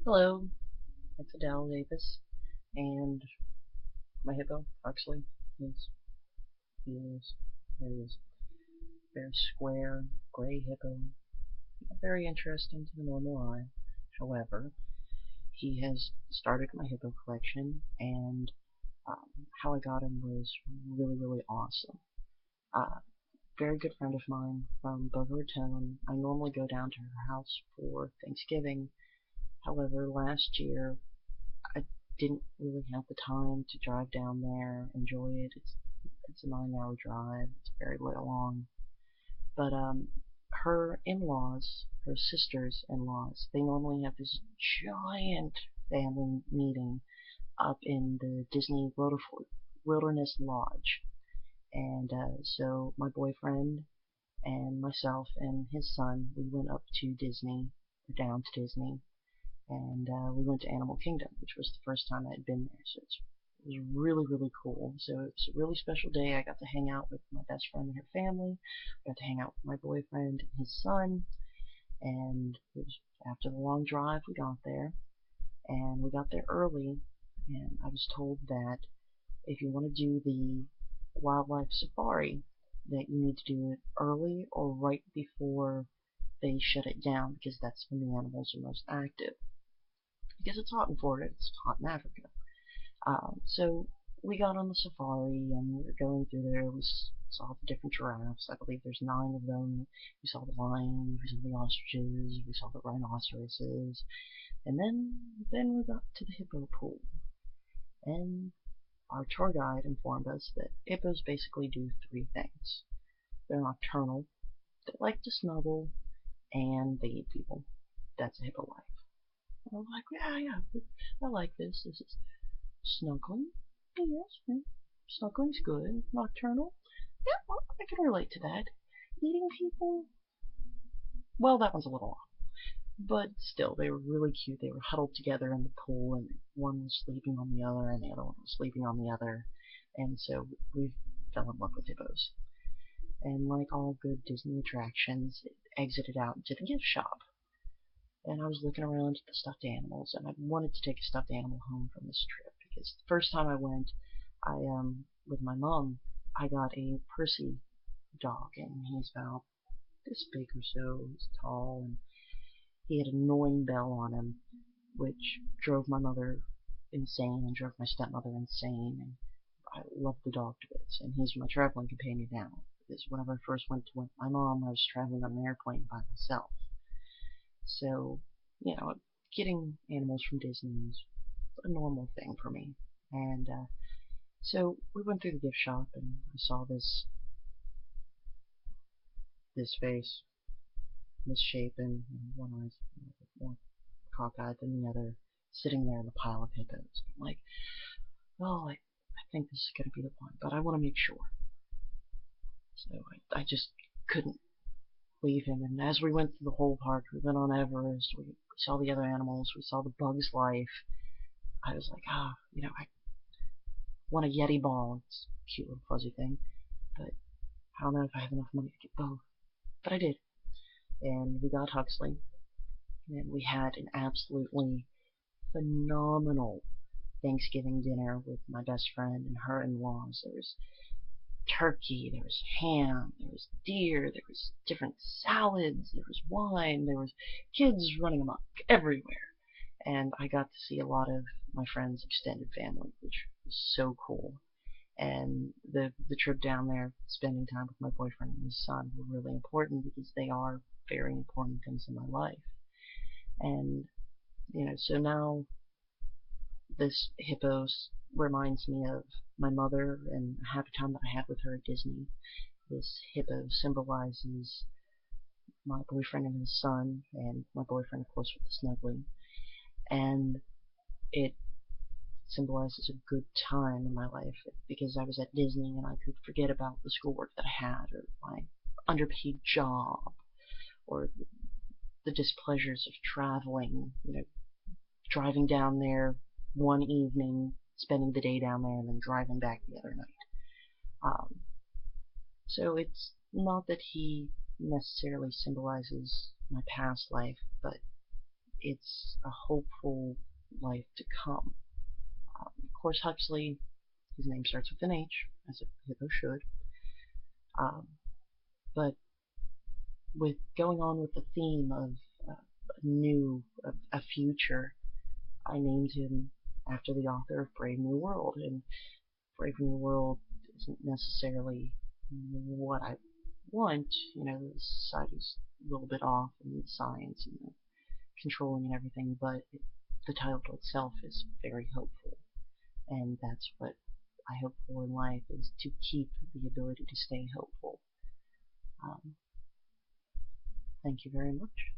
Hello, it's Adele Davis, and my hippo, Huxley, is, there he is, very square, gray hippo, very interesting to the normal eye. However, he has started my hippo collection, and how I got him was really, really awesome. Very good friend of mine from Boca Raton. I normally go down to her house for Thanksgiving. However, last year I didn't really have the time to drive down there, enjoy it. It's a 9 hour drive. It's very long. But her in-laws, her sister's in-laws, they normally have this giant family meeting up in the Disney Wilderness Lodge. And so my boyfriend and myself and his son, we went up to Disney, or down to Disney, and we went to Animal Kingdom, which was the first time I had been there. So it was really, really cool. So it was a really special day. I got to hang out with my best friend and her family. I got to hang out with my boyfriend and his son. And it was after the long drive, we got there. And we got there early. And I was told that if you want to do the wildlife safari, that you need to do it early or right before they shut it down because that's when the animals are most active. Because it's hot in Florida, it's hot in Africa. So we got on the safari and we were going through there. We saw the different giraffes. I believe there's 9 of them. We saw the lions, we saw the ostriches, we saw the rhinoceroses, and then we got to the hippo pool. And our tour guide informed us that hippos basically do three things. They're nocturnal, they like to snuggle, and they eat people. That's a hippo life. And I was like, yeah, I like this. This is snuggling. Yes, snuggling's good. Nocturnal. Yeah, well, I can relate to that. Eating people. Well, that one's a little off. But still, they were really cute. They were huddled together in the pool, and one was sleeping on the other, and the other one was sleeping on the other. And so we fell in love with hippos. And like all good Disney attractions, it exited out into the gift shop. And I was looking around at the stuffed animals, and I wanted to take a stuffed animal home from this trip because the first time I went, I with my mom, I got a Percy dog, and he's about this big or so. He's tall, and he had an annoying bell on him, which drove my mother insane and drove my stepmother insane. And I love the dog to bits, and he's my traveling companion now. Because whenever I first went with my mom, I was traveling on an airplane by myself. So, you know, getting animals from Disney is a normal thing for me. And so we went through the gift shop, and I saw this face, misshapen, and one eye's more cockeyed than the other, sitting there in a pile of hippos. I'm like, oh, I think this is going to be the one, but I want to make sure. So I just couldn't leave him. And as we went through the whole park, we went on Everest, we saw the other animals, we saw the Bugs Life. I was like, I want a Yeti ball. It's a cute little fuzzy thing, but I don't know if I have enough money to get both. But I did. And we got Huxley, and we had an absolutely phenomenal Thanksgiving dinner with my best friend and her in-laws. There was turkey, there was ham, there was deer, there was different salads, there was wine, there was kids running amok everywhere. And I got to see a lot of my friend's extended family, which was so cool. And the trip down there, spending time with my boyfriend and his son, were really important because they are very important things in my life. And so now this hippos reminds me of my mother and a happy time that I had with her at Disney. This hippo symbolizes my boyfriend and his son, and my boyfriend, of course, with the snuggling. And it symbolizes a good time in my life because I was at Disney and I could forget about the schoolwork that I had or my underpaid job or the displeasures of traveling, driving down there one evening, spending the day down there, and then driving back the other night. Um, so it's not that he necessarily symbolizes my past life, but it's a hopeful life to come. Of course, Huxley, his name starts with an H, as a hippo should. Um, but with going on with the theme of a future, I named him after the author of Brave New World. And Brave New World isn't necessarily what I want. The society's a little bit off in the science and the controlling and everything, but the title itself is very hopeful. And that's what I hope for in life, is to keep the ability to stay hopeful. Um, thank you very much.